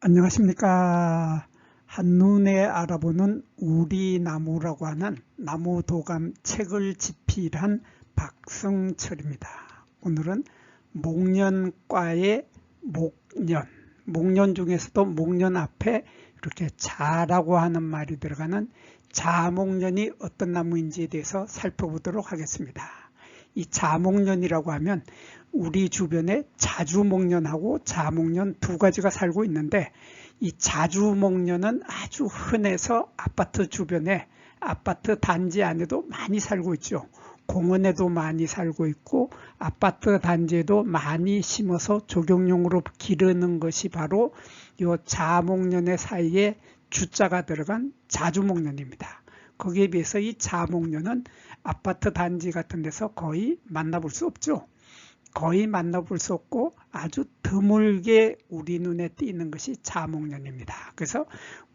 안녕하십니까. 한눈에 알아보는 우리나무라고 하는 나무도감 책을 집필한 박성철입니다. 오늘은 목련과의 목련 중에서도 목련 앞에 이렇게 자라고 하는 말이 들어가는 자목련이 어떤 나무인지에 대해서 살펴보도록 하겠습니다. 이 자목련이라고 하면 우리 주변에 자주목련하고 자목련 두 가지가 살고 있는데, 이 자주목련은 아주 흔해서 아파트 주변에, 아파트 단지 안에도 많이 살고 있죠. 공원에도 많이 살고 있고 아파트 단지에도 많이 심어서 조경용으로 기르는 것이 바로 이 자목련의 사이에 주자가 들어간 자주목련입니다. 거기에 비해서 이 자목련은 아파트 단지 같은 데서 거의 만나볼 수 없죠. 거의 만나볼 수 없고 아주 드물게 우리 눈에 띄는 것이 자목련입니다. 그래서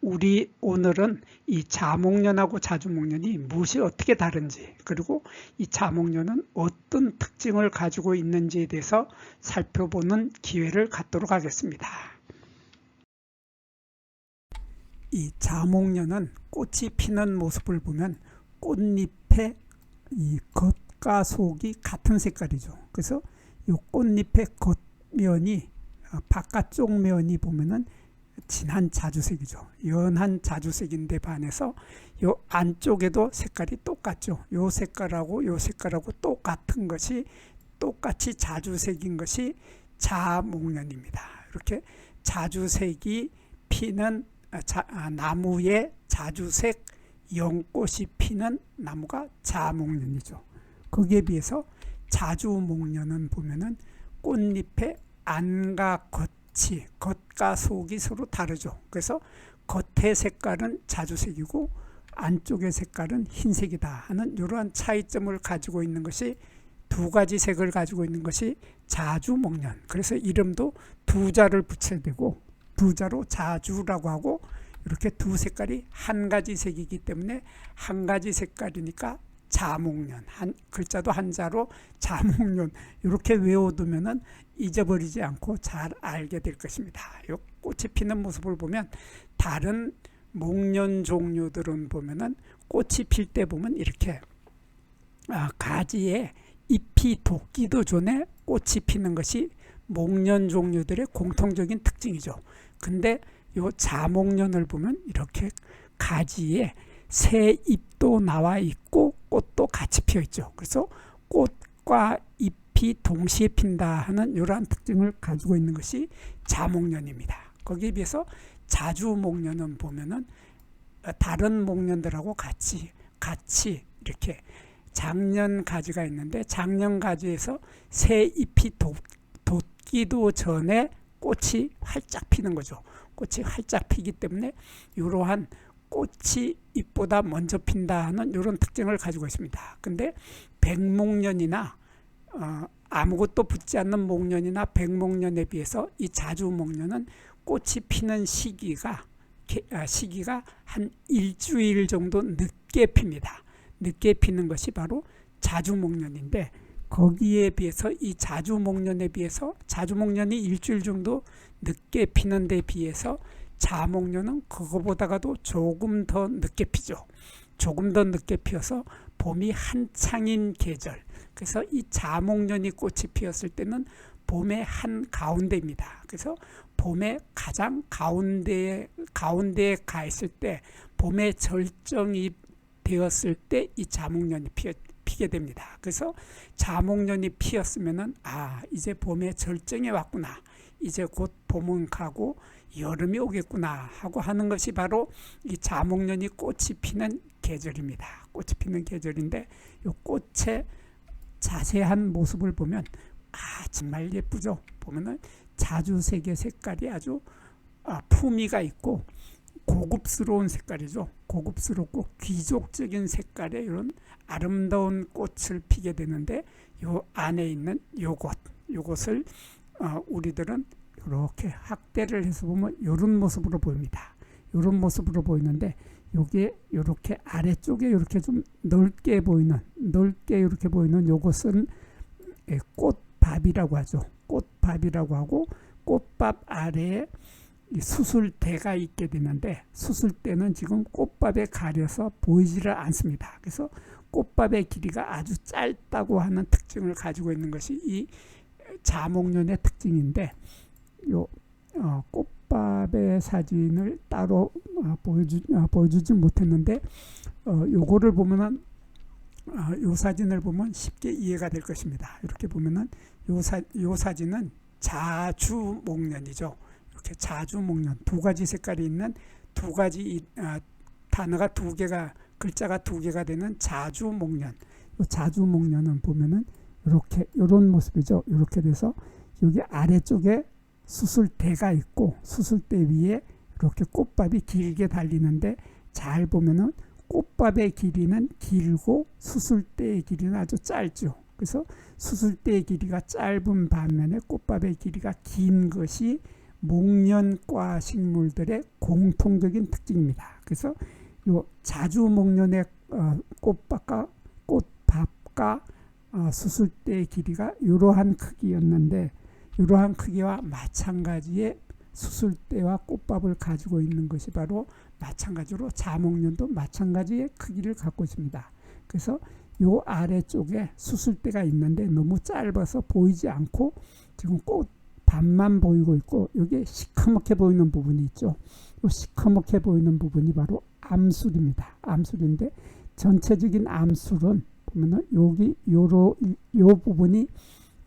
오늘은 이 자목련하고 자주목련이 무엇이 어떻게 다른지, 그리고 이 자목련은 어떤 특징을 가지고 있는지에 대해서 살펴보는 기회를 갖도록 하겠습니다. 이 자목련은 꽃이 피는 모습을 보면 꽃잎의 이 겉과 속이 같은 색깔이죠. 그래서 이 꽃잎의 겉면이, 바깥쪽 면이 보면은 진한 자주색이죠. 연한 자주색인데 반해서 이 안쪽에도 색깔이 똑같죠. 이 색깔하고 이 색깔하고 똑같은 것이, 똑같이 자주색인 것이 자목련입니다. 이렇게 자주색이 피는 나무에 자주색 연꽃이 피는 나무가 자목련이죠. 거기에 비해서 자주목련은 보면은 꽃잎의 안과 겉이, 겉과 속이 서로 다르죠. 그래서 겉의 색깔은 자주색이고 안쪽의 색깔은 흰색이다 하는 이러한 차이점을 가지고 있는 것이, 두 가지 색을 가지고 있는 것이 자주목련. 그래서 이름도 두 자를 붙여야 되고, 두 자로 자주라고 하고, 이렇게 두 색깔이 한 가지 색이기 때문에 한 가지 색깔이니까 자목련, 한 글자도 한자로 자목련 이렇게 외워두면은 잊어버리지 않고 잘 알게 될 것입니다. 이 꽃이 피는 모습을 보면 다른 목련 종류들은 보면은 꽃이 필 때 보면 이렇게 가지에 잎이 돋기도 전에 꽃이 피는 것이 목련 종류들의 공통적인 특징이죠. 근데 요 자목련을 보면 이렇게 가지에 새 잎도 나와 있고 꽃도 같이 피어 있죠. 그래서 꽃과 잎이 동시에 핀다 하는 이러한 특징을 가지고 있는 것이 자목련입니다. 거기에 비해서 자주목련은 보면은 다른 목련들하고 같이 이렇게 장년 가지가 있는데, 장년 가지에서 새 잎이 돋기도 전에 꽃이 활짝 피는 거죠. 꽃이 활짝 피기 때문에 이러한 꽃이 잎보다 먼저 핀다 하는 이런 특징을 가지고 있습니다. 근데 백목련이나 아무것도 붙지 않는 목련이나 백목련에 비해서 이 자주목련은 꽃이 피는 시기가 한 일주일 정도 늦게 핍니다. 늦게 피는 것이 바로 자주목련인데, 거기에 비해서 이 자주목련에 비해서, 자주목련이 일주일 정도 늦게 피는 데 비해서 자목련은 그거보다도 조금 더 늦게 피죠. 조금 더 늦게 피어서 봄이 한창인 계절, 그래서 이 자목련이 꽃이 피었을 때는 봄의 한가운데입니다. 그래서 봄의 가장 가운데에 가 있을 때, 봄의 절정이 되었을 때 이 자목련이 피게 됩니다. 그래서 자목련이 피었으면은 이제 봄의 절정이 왔구나, 이제 곧 봄은 가고 여름이 오겠구나 하고 하는 것이 바로 이 자목련이 꽃이 피는 계절입니다. 꽃이 피는 계절인데, 이 꽃의 자세한 모습을 보면 정말 예쁘죠. 보면은 자주색의 색깔이 아주 품위가 있고 고급스러운 색깔이죠. 고급스럽고 귀족적인 색깔의 이런 아름다운 꽃을 피게 되는데, 요 안에 있는 요것을 우리들은 이렇게 확대를 해서 보면 이런 모습으로 보입니다. 이런 모습으로 보이는데, 요게 이렇게 아래쪽에 이렇게 좀 넓게 이렇게 보이는 요것은 꽃밥이라고 하죠. 꽃밥이라고 하고, 꽃밥 아래에 이 수술대가 있게 되는데 수술대는 지금 꽃밥에 가려서 보이지를 않습니다. 그래서 꽃밥의 길이가 아주 짧다고 하는 특징을 가지고 있는 것이 이 자목련의 특징인데 요 꽃밥의 사진을 따로 보여주지 못했는데 요거를 보면은 요 사진을 보면 쉽게 이해가 될 것입니다. 이렇게 보면은 요 사진은 자주목련이죠. 이렇게 자주목련 두 가지 색깔이 있는 두 가지 단어가 두 개가 글자가 두 개가 되는 자주목련. 이 자주목련은 보면은 이렇게 이런 모습이죠. 이렇게 돼서 여기 아래쪽에 수술대가 있고 수술대 위에 이렇게 꽃밥이 길게 달리는데 잘 보면은 꽃밥의 길이는 길고 수술대의 길이는 아주 짧죠. 그래서 수술대의 길이가 짧은 반면에 꽃밥의 길이가 긴 것이 목련과 식물들의 공통적인 특징입니다. 그래서 요 자주목련의 꽃밥과 수술대의 길이가 이러한 크기였는데 이러한 크기와 마찬가지의 수술대와 꽃밥을 가지고 있는 것이 바로 마찬가지로 자목련도 마찬가지의 크기를 갖고 있습니다. 그래서 요 아래쪽에 수술대가 있는데 너무 짧아서 보이지 않고 지금 꽃 반만 보이고 있고 여기에 시커멓게 보이는 부분이 있죠. 요 시커멓게 보이는 부분이 바로 암술입니다. 암술인데 전체적인 암술은 보면은 여기 요 부분이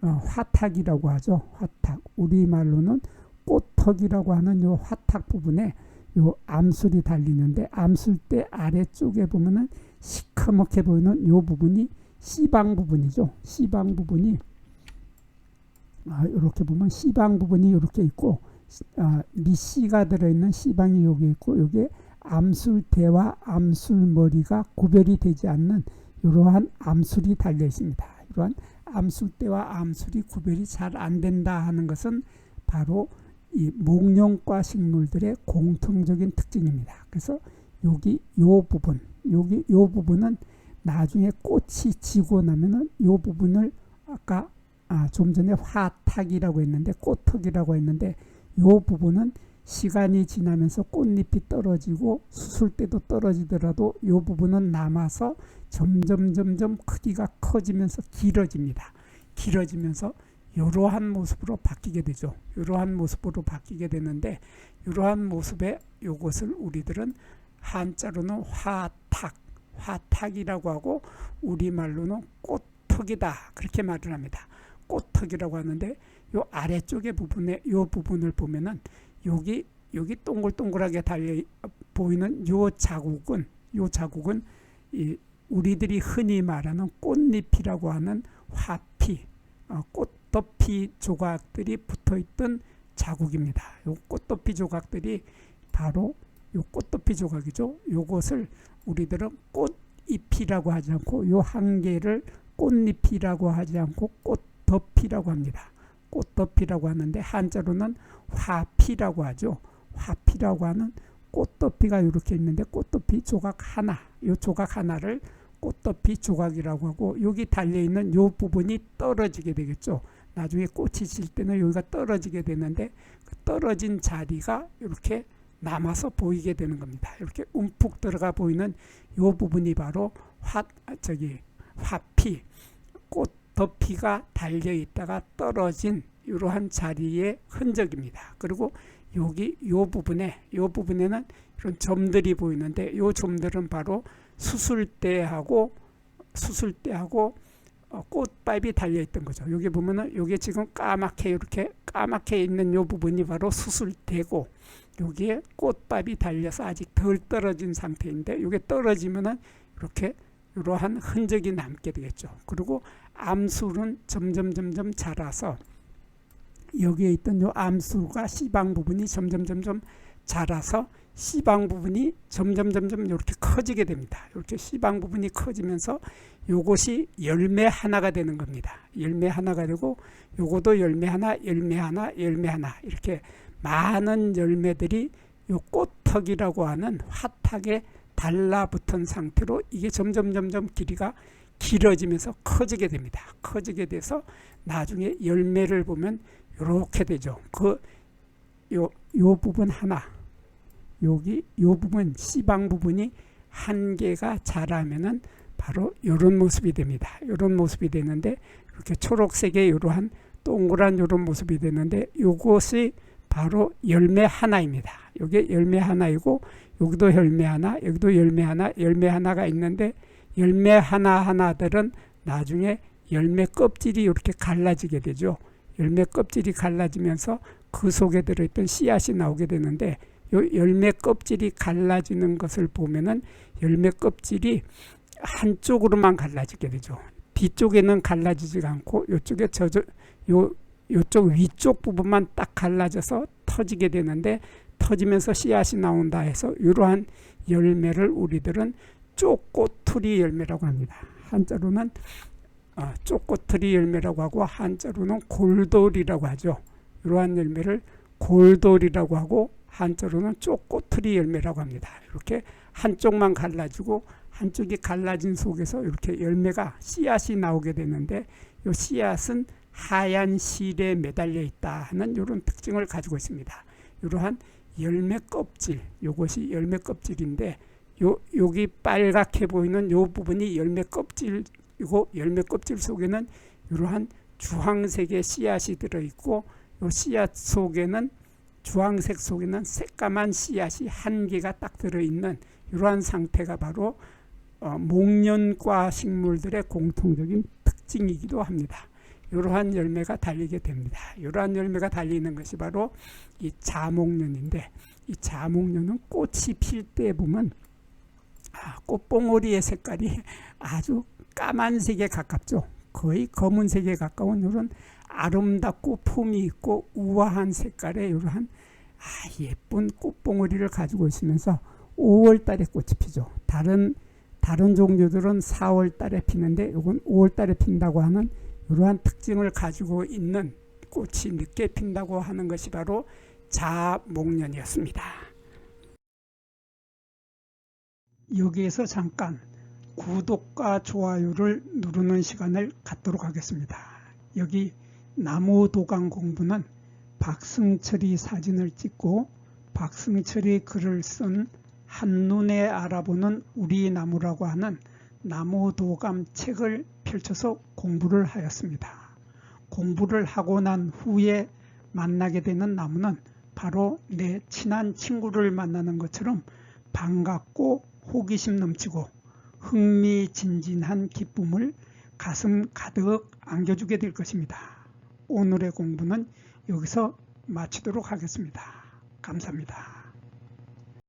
화탁이라고 하죠. 화탁. 우리말로는 꽃턱이라고 하는 요 화탁 부분에 요 암술이 달리는데 암술대 아래쪽에 보면은 시커멓게 보이는 요 부분이 씨방 부분이죠. 씨방 부분이 이렇게 보면 씨방 부분이 이렇게 있고 밑씨가 들어있는 씨방이 여기 있고 여기에 암술대와 암술머리가 구별이 되지 않는 이러한 암술이 달려 있습니다. 이러한 암술대와 암술이 구별이 잘 안 된다 하는 것은 바로 이 목련과 식물들의 공통적인 특징입니다. 그래서 여기 요 부분은 나중에 꽃이 지고 나면은 요 부분을 아까 좀 전에 화탁이라고 했는데 꽃턱이라고 했는데 요 부분은 시간이 지나면서 꽃잎이 떨어지고 수술때도 떨어지더라도 이 부분은 남아서 점점 크기가 커지면서 길어집니다. 길어지면서 이러한 모습으로 바뀌게 되죠. 이러한 모습으로 바뀌게 되는데 이러한 모습의 이것을 우리들은 한자로는 화탁이라고 하고 우리말로는 꽃턱이다 그렇게 말을 합니다. 꽃턱이라고 하는데 이 아래쪽의 부분에 이 부분을 보면은 여기 동글동글하게 달려 보이는 요 자국은 우리들이 흔히 말하는 꽃잎이라고 하는 화피, 꽃덮이 조각들이 붙어있던 자국입니다. 요 꽃덮이 조각들이 바로 요 꽃덮이 조각이죠. 요것을 우리들은 꽃잎이라고 하지 않고 요 한 개를 꽃잎이라고 하지 않고 꽃덮이라고 합니다. 꽃덮이라고 하는데 한자로는 화피라고 하죠. 화피라고 하는 꽃덮이가 이렇게 있는데 꽃덮이 조각 하나, 이 조각 하나를 꽃덮이 조각이라고 하고 여기 달려있는 이 부분이 떨어지게 되겠죠. 나중에 꽃이 질 때는 여기가 떨어지게 되는데 그 떨어진 자리가 이렇게 남아서 보이게 되는 겁니다. 이렇게 움푹 들어가 보이는 이 부분이 바로 화피, 꽃덮이가 달려있다가 떨어진 이러한 자리의 흔적입니다. 그리고 여기 요 부분에는 이런 점들이 보이는데 요 점들은 바로 수술대하고 꽃밥이 달려있던 거죠. 여기 보면은 여기 지금 이렇게 까맣게 있는 요 부분이 바로 수술대고 여기에 꽃밥이 달려서 아직 덜 떨어진 상태인데 여기 떨어지면은 이렇게 이러한 흔적이 남게 되겠죠. 그리고 암술은 점점 자라서 여기에 있던 요 암술과 씨방 부분이 점점 자라서 씨방 부분이 점점 이렇게 커지게 됩니다. 이렇게 씨방 부분이 커지면서 요것이 열매 하나가 되는 겁니다. 열매 하나가 되고 요것도 열매 하나 이렇게 많은 열매들이 요 꽃턱이라고 하는 화탁에 달라붙은 상태로 이게 점점 길이가 길어지면서 커지게 됩니다. 커지게 돼서 나중에 열매를 보면 이렇게 되죠. 그 요 부분 하나, 여기 요 부분 씨방 부분이 한 개가 자라면은 바로 이런 모습이 됩니다. 이런 모습이 되는데 이렇게 초록색의 이러한 동그란 이런 모습이 되는데 이것이 바로 열매 하나입니다. 이게 열매 하나이고 여기도 열매 하나, 여기도 열매 하나, 열매 하나가 있는데 열매 하나하나들은 나중에 열매 껍질이 이렇게 갈라지게 되죠. 열매 껍질이 갈라지면서 그 속에 들어있던 씨앗이 나오게 되는데 요 열매 껍질이 갈라지는 것을 보면은 열매 껍질이 한쪽으로만 갈라지게 되죠. 뒤쪽에는 갈라지지 않고 요쪽에 요쪽 위쪽 부분만 딱 갈라져서 터지게 되는데 터지면서 씨앗이 나온다 해서 이러한 열매를 우리들은 쪼꼬투리 열매라고 합니다. 한자로는 쪼꼬투리 열매라고 하고 한자로는 골돌이라고 하죠. 이러한 열매를 골돌이라고 하고 한자로는 쪼꼬투리 열매라고 합니다. 이렇게 한쪽만 갈라지고 한쪽이 갈라진 속에서 이렇게 열매가 씨앗이 나오게 되는데 이 씨앗은 하얀 실에 매달려 있다 하는 이런 특징을 가지고 있습니다. 이러한 열매 껍질, 이것이 열매 껍질인데 여기 빨갛게 보이는 이 부분이 열매 껍질이고 열매 껍질 속에는 이러한 주황색의 씨앗이 들어있고 이 씨앗 속에는 주황색 속에는 새까만 씨앗이 한 개가 딱 들어있는 이러한 상태가 바로 목련과 식물들의 공통적인 특징이기도 합니다. 이러한 열매가 달리게 됩니다. 이러한 열매가 달리는 것이 바로 이 자목련인데 이 자목련은 꽃이 필 때 보면 꽃봉오리의 색깔이 아주 까만색에 가깝죠. 거의 검은색에 가까운 이런 아름답고 품이 있고 우아한 색깔의 이러한 예쁜 꽃봉오리를 가지고 있으면서 5월 달에 꽃이 피죠. 다른 종류들은 4월 달에 피는데 이건 5월 달에 핀다고 하는 이러한 특징을 가지고 있는 꽃이 늦게 핀다고 하는 것이 바로 자목련이었습니다. 여기에서 잠깐 구독과 좋아요를 누르는 시간을 갖도록 하겠습니다. 여기 나무도감 공부는 박승철이 사진을 찍고 박승철이 글을 쓴 한눈에 알아보는 우리 나무라고 하는 나무도감 책을 펼쳐서 공부를 하였습니다. 공부를 하고 난 후에 만나게 되는 나무는 바로 내 친한 친구를 만나는 것처럼 반갑고 호기심 넘치고 흥미진진한 기쁨을 가슴 가득 안겨주게 될 것입니다. 오늘의 공부는 여기서 마치도록 하겠습니다. 감사합니다.